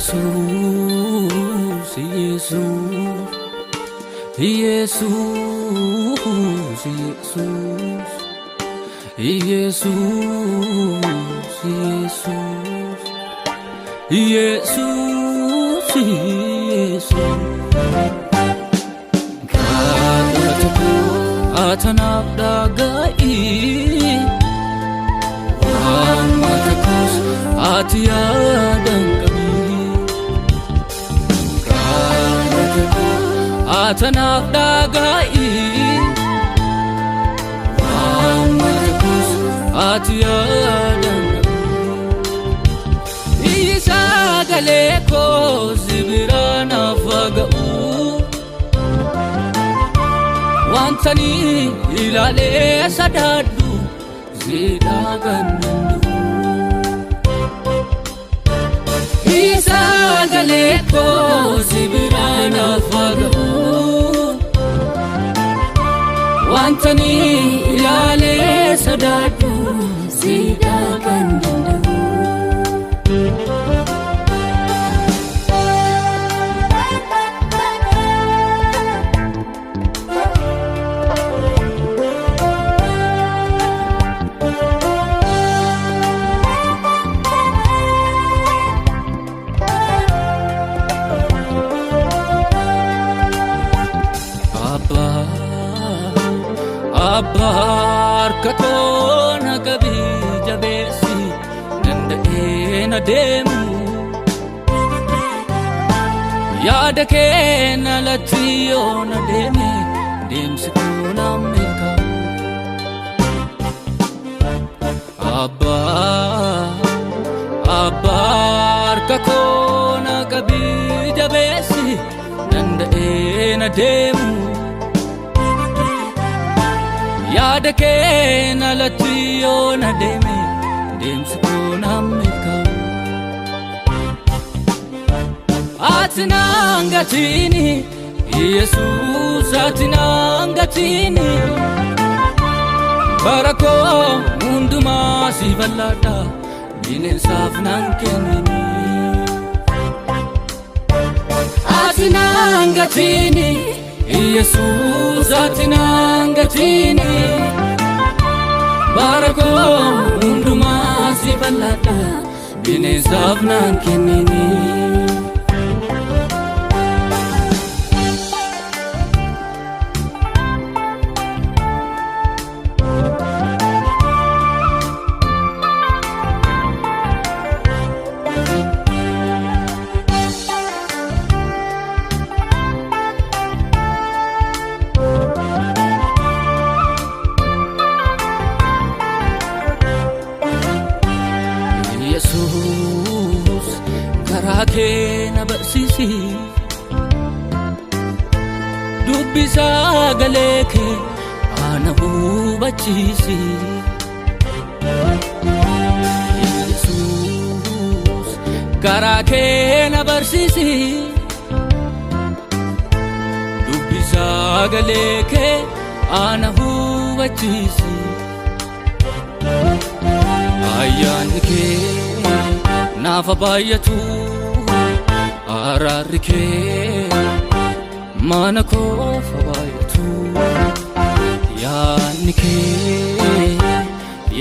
Jesus, Jesus, Jesus, Jesus, Jesus, Jesus, Jesus. Galataku atanab dagai, wamatakus atiadang kami. Galataku atanab dagai, wamatakus atiadang kami. Isa galeko zibirana fagau. Wantani ilale sadadu zidagandu Isa galeko zibirana fagau Wantani ilale sadadu zidagandu Abbar katona gabi jabesi nandena demu Yada ke na latiyo na deme demsi kuna meka Abbar katona gabi jabesi nandena demu Yada ke na latiyo na deme demsi kuna meka Atinangatini Jesus atinangatini Barako munduma si balada binensaf nankenini Atinangatini Jesus atinangatini Barako munduma si balada binensaf nankenini Jesus karake na barsisi dubbisa galeke ana hubachisi Jesus karake na barsisi dubbisa galeke ana hubachisi Ayanike nafabayatu ararike manako fabayatu yanike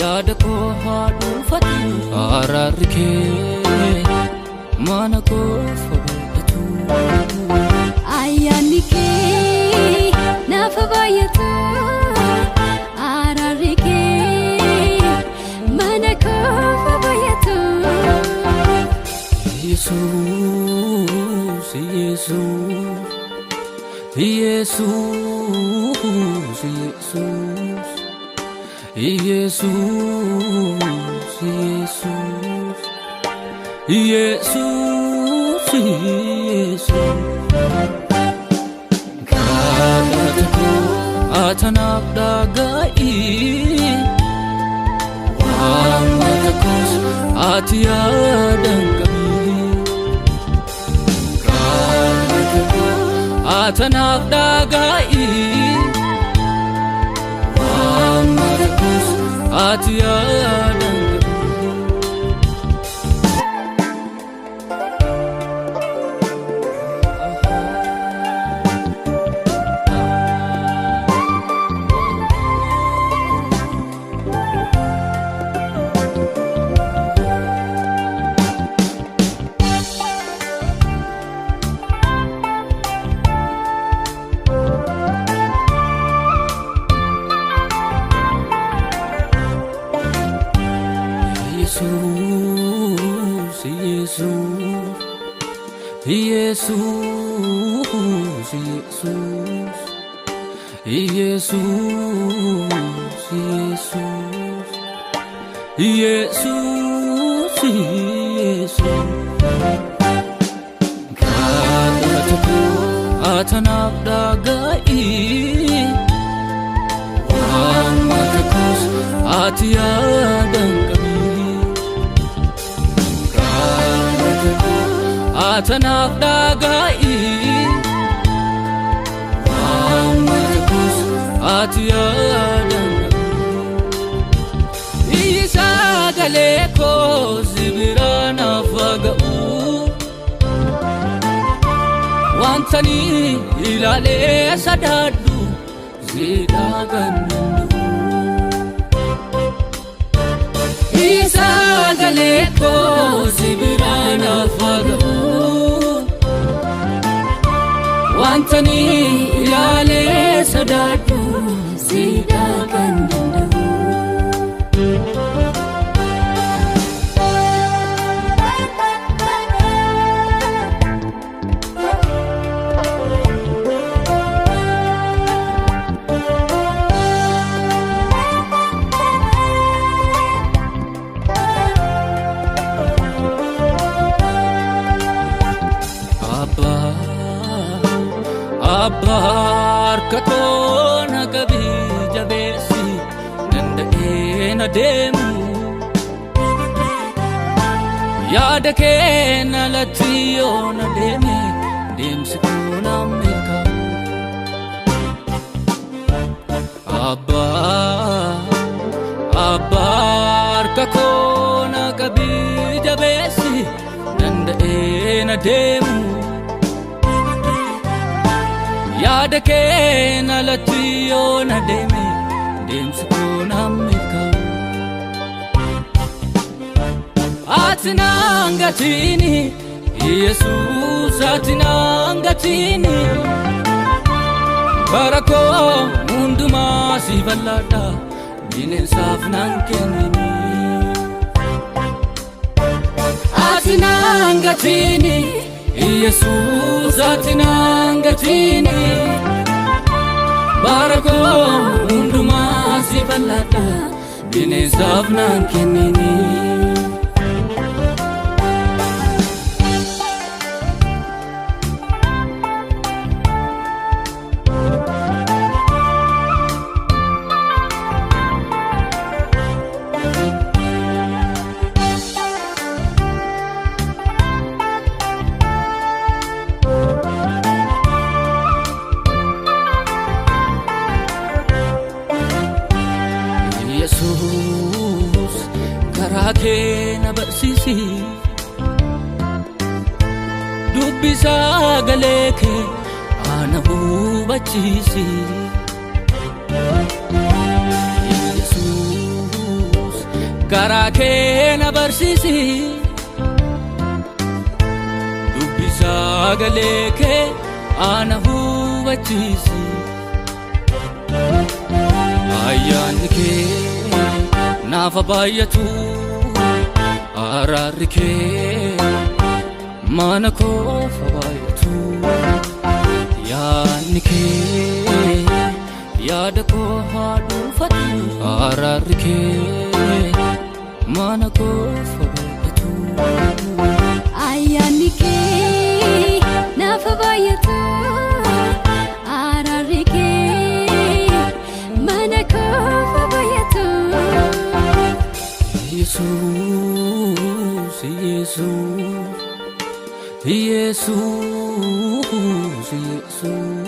yadako hadu fatu ararike manako fabayatu Ayanike nafabayatu ararike Jesus, Jesus, Jesus, Jesus, Jesus, Jesus, Jesus. Galataku atanab dagai, wamatakus atiadang Atanab dagai wamatakus atiadang ኢየሱስ ኢየሱስ ኢየሱስ ኢየሱስ ኢየሱስ ካለተኩ አተናፍ ዳጋኢ ዋማተኩስ አትያደንቀሚ ካለተኩ አተናፍ ዳጋኢ ዋማተኩስ አትያደንቀሚ Galeko zibirana faga'u wantani ilale sadadu zidagannu Isa galeko zibirana faga'u wantani ilale sadadu zidagannu Abbar katona gabi jabesi nanda'ena demu yaada keena latiyona deme demsi kona meka abbar katona gabi jabesi nanda'ena demu yaada keena latiyona deme demsi kona meka atinangatini Yesus atinangatini barako unduma si balada bineensaf nan kennini atinangatini Yesus atinangatini barako unduma si balada bineensaf nan kennini Yesus karake na barsisi dubbisa galeke ana hubachisi Yesus karake na barsisi dubbisa galeke ana hubachisi ayyanike nafa baayatu ararike mana kofa baayatu yaanike yaada ko haadu fatu ararike mana kofa baayatu ayyanike nafa baayatu ararike mana kofa baayatu Yesus Yesus Yesus Yesus